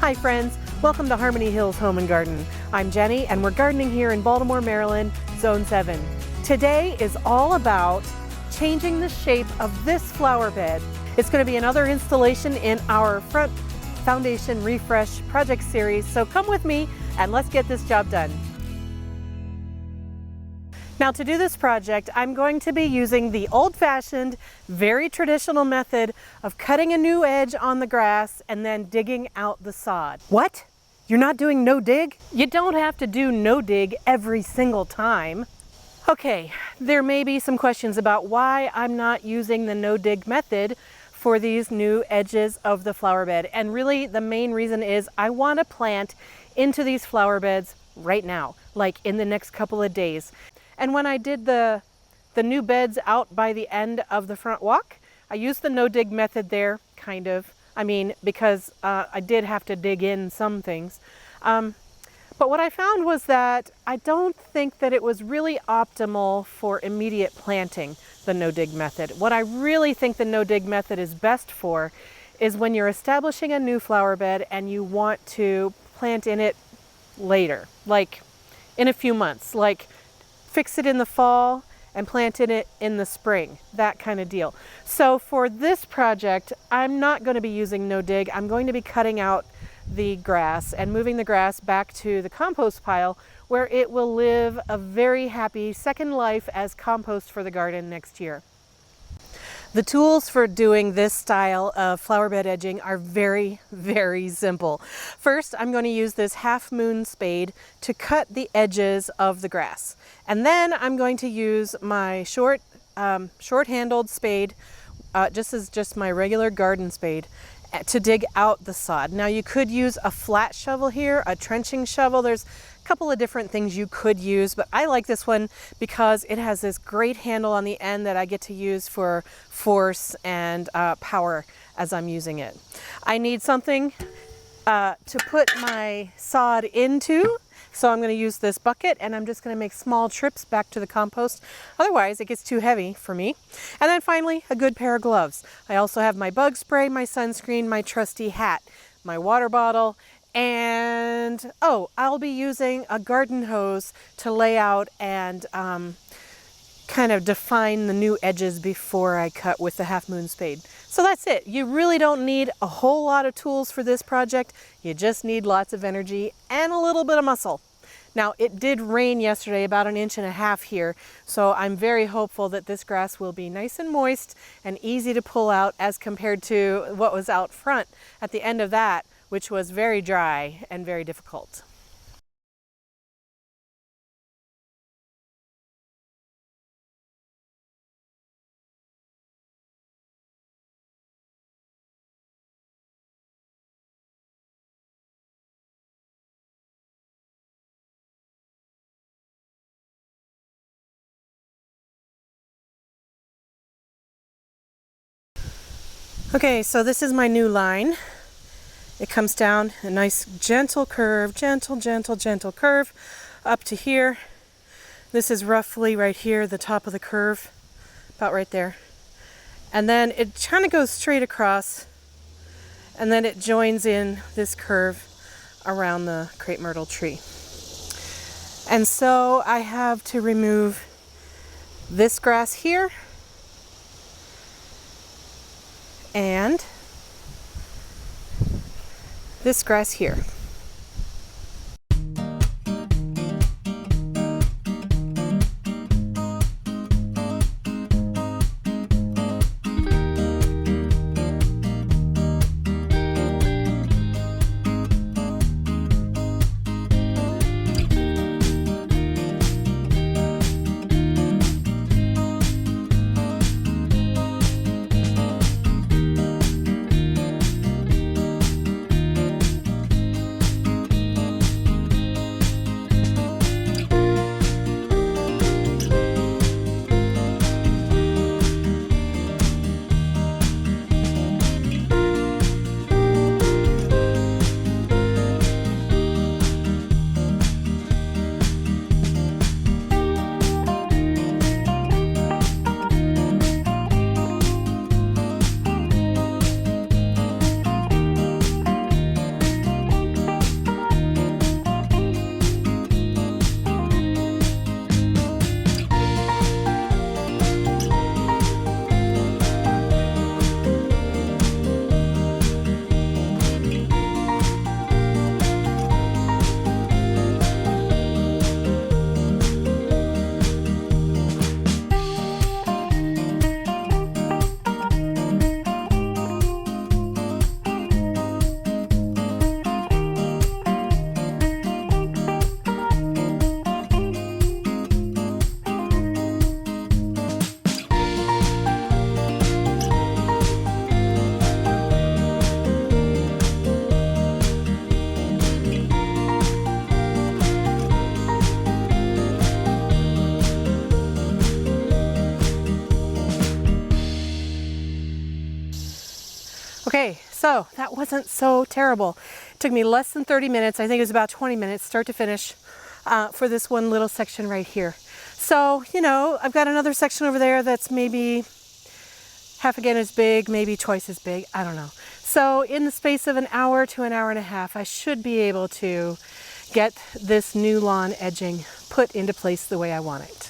Hi friends, welcome to Harmony Hills Home and Garden. I'm Jenny and we're gardening here in Baltimore, Maryland, Zone 7. Today is all about changing the shape of this flower bed. It's going to be another installation in our front foundation refresh project series, so come with me and let's get this job done. Now to do this project, I'm going to be using the old-fashioned, very traditional method of cutting a new edge on the grass and then digging out the sod. What? You're not doing no dig? You don't have to do no dig every single time. Okay, there may be some questions about why I'm not using the no dig method for these new edges of the flower bed. And really the main reason is I want to plant into these flower beds right now, like in the next couple of days. And when I did the new beds out by the end of the front walk, I used the no dig method there, kind of. I mean, because I did have to dig in some things. But what I found was that I don't think that it was really optimal for immediate planting, the no dig method. What I really think the no dig method is best for is when you're establishing a new flower bed and you want to plant in it later, like in a few months, like fix it in the fall and plant it in the spring, that kind of deal. So for this project, I'm not going to be using no dig. I'm going to be cutting out the grass and moving the grass back to the compost pile where it will live a very happy second life as compost for the garden next year. The tools for doing this style of flower bed edging are very, very simple. First, I'm going to use this Half Moon spade to cut the edges of the grass. And then I'm going to use my short-handled spade, just my regular garden spade, to dig out the sod. Now you could use a flat shovel here, a trenching shovel. There's a couple of different things you could use, but I like this one because it has this great handle on the end that I get to use for force and power as I'm using it. I need something to put my sod into, so I'm going to use this bucket and I'm just going to make small trips back to the compost. Otherwise it gets too heavy for me. And then finally, a good pair of gloves. I also have my bug spray, my sunscreen, my trusty hat, my water bottle, and I'll be using a garden hose to lay out and kind of define the new edges before I cut with the Half Moon spade. So that's it. You really don't need a whole lot of tools for this project. You just need lots of energy and a little bit of muscle. Now it did rain yesterday, about 1.5 inches here, so I'm very hopeful that this grass will be nice and moist and easy to pull out as compared to what was out front at the end of that, which was very dry and very difficult. Okay, so this is my new line. It comes down a nice gentle curve, gentle curve up to here. This is roughly right here, the top of the curve, about right there. And then it kind of goes straight across, and then it joins in this curve around the crepe myrtle tree. And so I have to remove this grass here and this grass here. So that wasn't so terrible. It took me less than 30 minutes. I think it was about 20 minutes start to finish for this one little section right here. So, you know, I've got another section over there that's maybe half again as big, maybe twice as big, I don't know. So in the space of an hour to an hour and a half, I should be able to get this new lawn edging put into place the way I want it.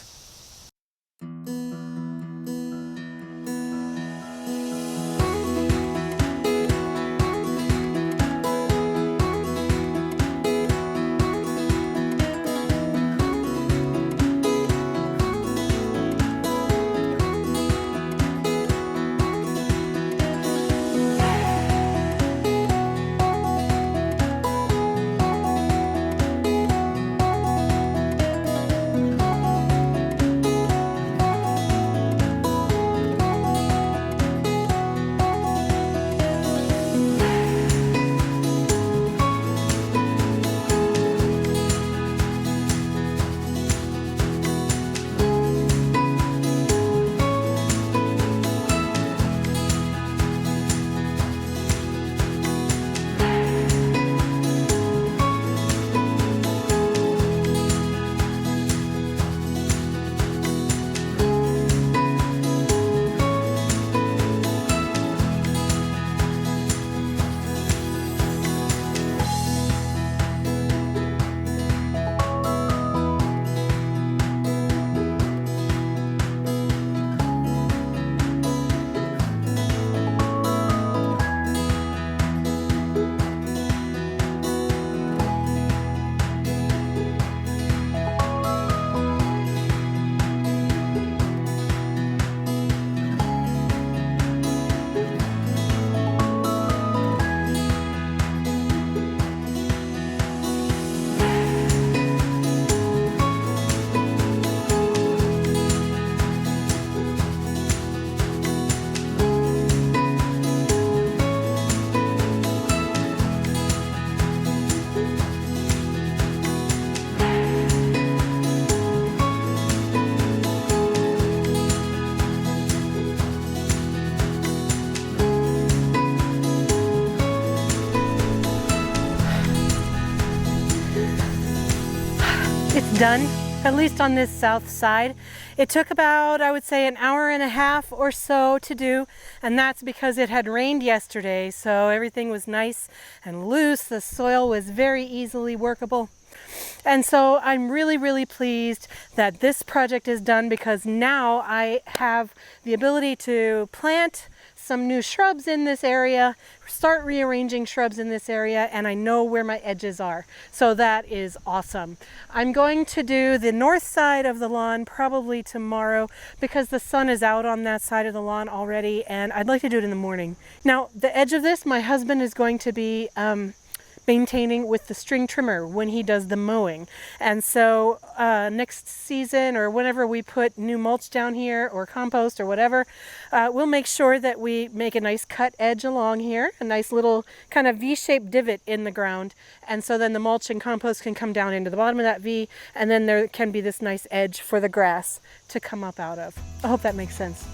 It's done, at least on this south side. It took about, I would say, an hour and a half or so to do, and that's because it had rained yesterday, so everything was nice and loose. The soil was very easily workable. And so I'm really, really pleased that this project is done, because now I have the ability to plant some new shrubs in this area, start rearranging shrubs in this area, and I know where my edges are. So that is awesome. I'm going to do the north side of the lawn probably tomorrow, because the sun is out on that side of the lawn already, and I'd like to do it in the morning. Now, the edge of this, my husband is going to be maintaining with the string trimmer when he does the mowing. And so next season, or whenever we put new mulch down here or compost or whatever, we'll make sure that we make a nice cut edge along here, a nice little kind of V-shaped divot in the ground. And so then the mulch and compost can come down into the bottom of that V, and then there can be this nice edge for the grass to come up out of. I hope that makes sense.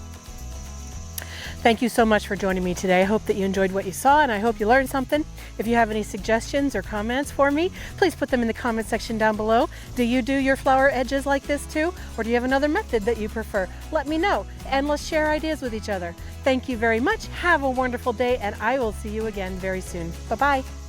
Thank you so much for joining me today. I hope that you enjoyed what you saw, and I hope you learned something. If you have any suggestions or comments for me, please put them in the comment section down below. Do you do your flower edges like this too? Or do you have another method that you prefer? Let me know, and let's share ideas with each other. Thank you very much. Have a wonderful day, and I will see you again very soon. Bye-bye.